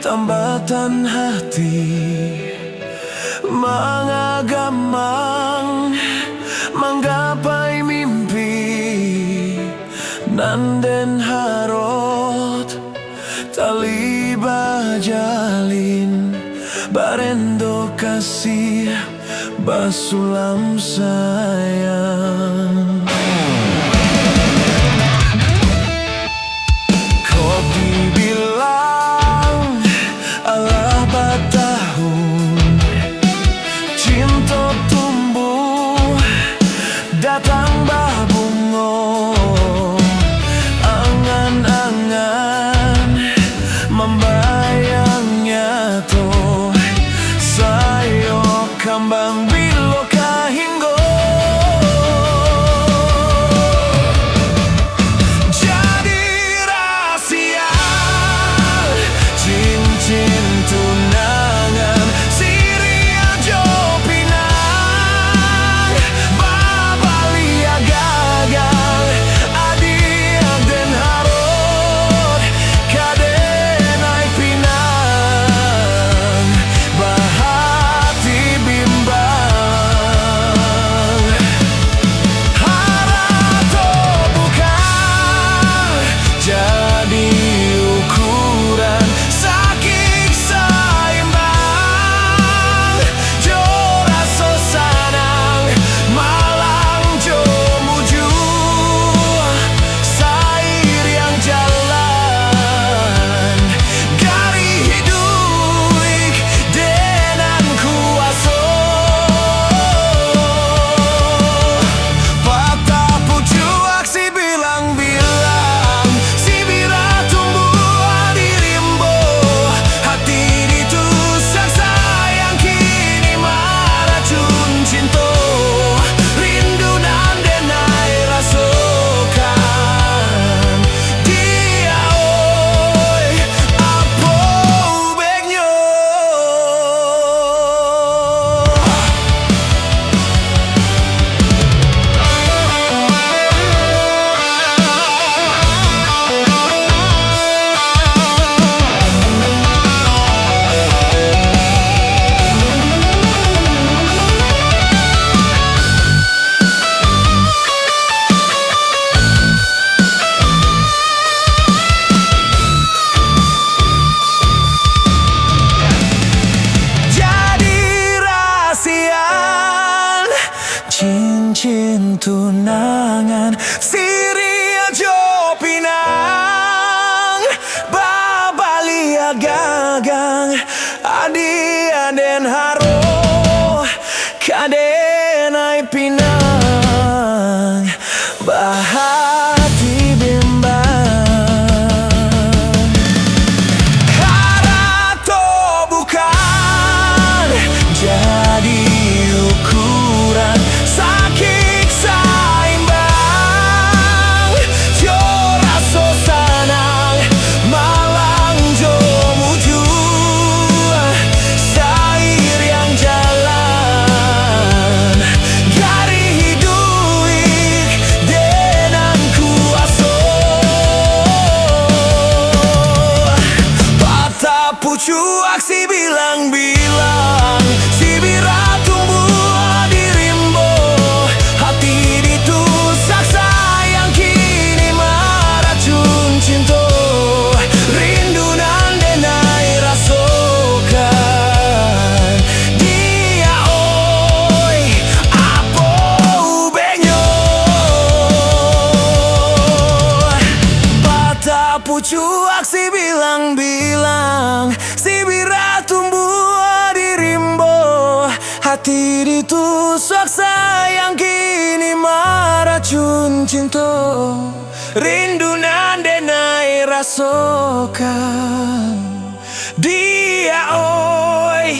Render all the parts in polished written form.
tambatan hati mengagamang menggapai mimpi nanden harot taliba jalin barendo kasih basulam sayang. Kau dibilang Allah batahun cinta tumbuh datang babungo angan-angan membayangnya tuh sayo kambang bilo kahinggo jadi rahasia cincin tunangan Siri ajo pinang babalia gagal adiak den harot kadenai pinang bahati bimbang harato bukan jadi ukuran sakit saimbang jo raso sanang malang jo muju sair yang jalan gari hidup denan kuaso patah pucu aksi bilang-bilang si bira tumbuh di rimbo hati ditusak sayang kini maracun cinta rindu dan denai rasokan dia oi apa ubeknya. Jadi rahasian cincin tunangan Siri ajo pinang babalia gagang adi aden haro kadenai pinang bahati bimbang harato bukan jadi ukuran sakit saimbang jo raso sanang malang jo muju sair yang jalan gari hidup denan kuaso patah pucu aksi bilang-bilang si bira tumbuh di rimbo hati ditusak sayang kini maracun cinta rindu nan denai rasokan dia oi apa ubeknya patah pucu aksi bilang-bilang si bira tumbuh di rimbo hati ditusuk sayang kini maracun cinta rindu nan denai rasokan dia oi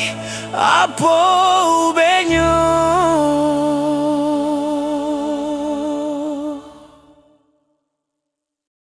apa